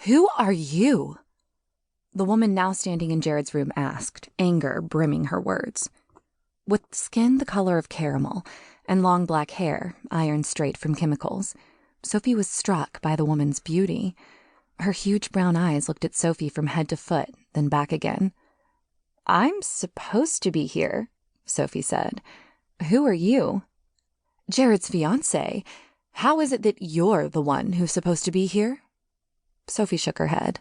"Who are you?" The woman now standing in Jared's room asked, anger brimming her words. With skin the color of caramel and long black hair, ironed straight from chemicals, Sophie was struck by the woman's beauty. Her huge brown eyes looked at Sophie from head to foot, then back again. "I'm supposed to be here," Sophie said. "Who are you?" "Jared's fiancé. How is it that you're the one who's supposed to be here?" Sophie shook her head.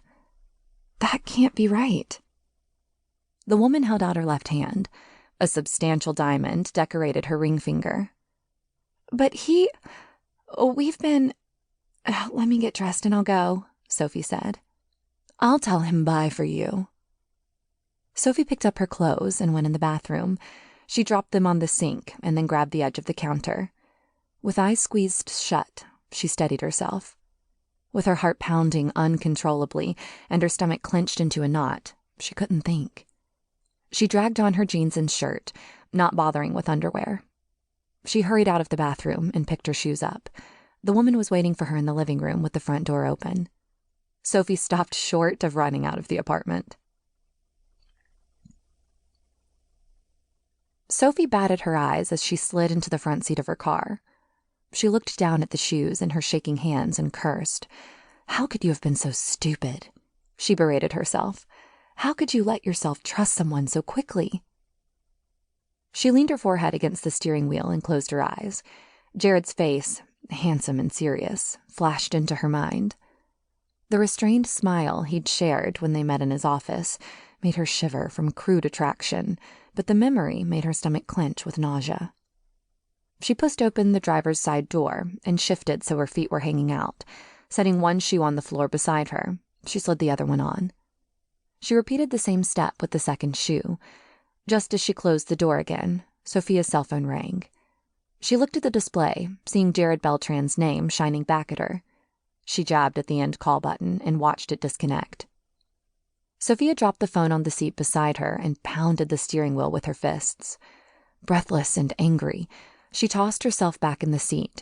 "That can't be right." The woman held out her left hand. A substantial diamond decorated her ring finger. "But we've been... Let me get dressed and I'll go," Sophie said. "I'll tell him bye for you." Sophie picked up her clothes and went in the bathroom. She dropped them on the sink and then grabbed the edge of the counter. With eyes squeezed shut, she steadied herself. With her heart pounding uncontrollably and her stomach clenched into a knot, she couldn't think. She dragged on her jeans and shirt, not bothering with underwear. She hurried out of the bathroom and picked her shoes up. The woman was waiting for her in the living room with the front door open. Sophie stopped short of running out of the apartment. Sophie batted her eyes as she slid into the front seat of her car. She looked down at the shoes in her shaking hands and cursed. "How could you have been so stupid?" She berated herself. "How could you let yourself trust someone so quickly?" She leaned her forehead against the steering wheel and closed her eyes. Jared's face, handsome and serious, flashed into her mind. The restrained smile he'd shared when they met in his office made her shiver from crude attraction, but the memory made her stomach clench with nausea. She pushed open the driver's side door and shifted so her feet were hanging out. Setting one shoe on the floor beside her, she slid the other one on. She repeated the same step with the second shoe. Just as she closed the door again, Sophia's cell phone rang. She looked at the display, seeing Jared Beltran's name shining back at her. She jabbed at the end call button and watched it disconnect. Sophia dropped the phone on the seat beside her and pounded the steering wheel with her fists. Breathless and angry, she tossed herself back in the seat.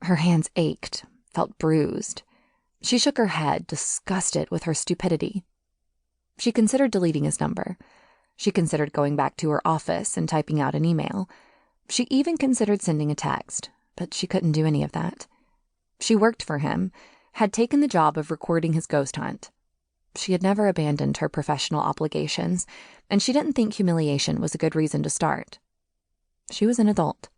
Her hands ached, felt bruised. She shook her head, disgusted with her stupidity. She considered deleting his number. She considered going back to her office and typing out an email. She even considered sending a text, but she couldn't do any of that. She worked for him, had taken the job of recording his ghost hunt. She had never abandoned her professional obligations, and she didn't think humiliation was a good reason to start. She was an adult.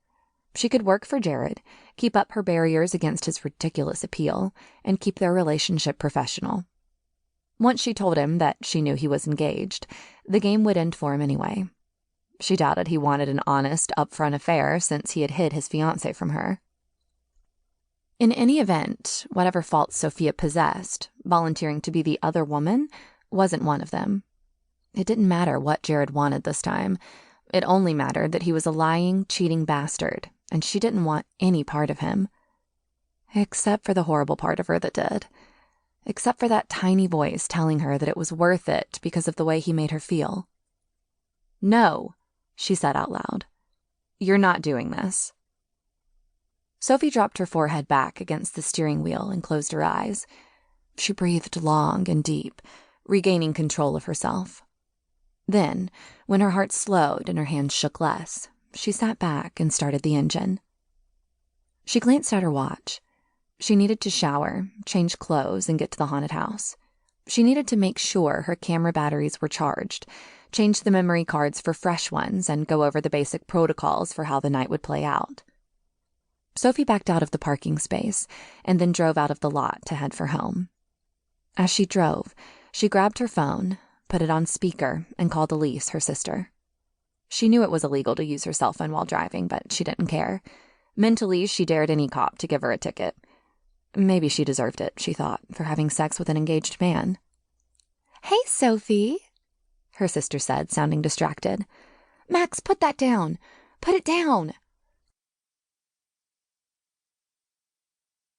She could work for Jared, keep up her barriers against his ridiculous appeal, and keep their relationship professional. Once she told him that she knew he was engaged, the game would end for him anyway. She doubted he wanted an honest, upfront affair since he had hid his fiancé from her. In any event, whatever faults Sophia possessed, volunteering to be the other woman wasn't one of them. It didn't matter what Jared wanted this time. It only mattered that he was a lying, cheating bastard, and she didn't want any part of him. Except for the horrible part of her that did. Except for that tiny voice telling her that it was worth it because of the way he made her feel. "No," she said out loud. "You're not doing this." Sophie dropped her forehead back against the steering wheel and closed her eyes. She breathed long and deep, regaining control of herself. Then, when her heart slowed and her hands shook less, she sat back and started the engine. She glanced at her watch. She needed to shower, change clothes, and get to the haunted house. She needed to make sure her camera batteries were charged, change the memory cards for fresh ones, and go over the basic protocols for how the night would play out. Sophie backed out of the parking space and then drove out of the lot to head for home. As she drove, she grabbed her phone, put it on speaker, and called Elise, her sister. She knew it was illegal to use her cell phone while driving, but she didn't care. Mentally, she dared any cop to give her a ticket. Maybe she deserved it, she thought, for having sex with an engaged man. "Hey, Sophie," her sister said, sounding distracted. "Max, put that down. Put it down,"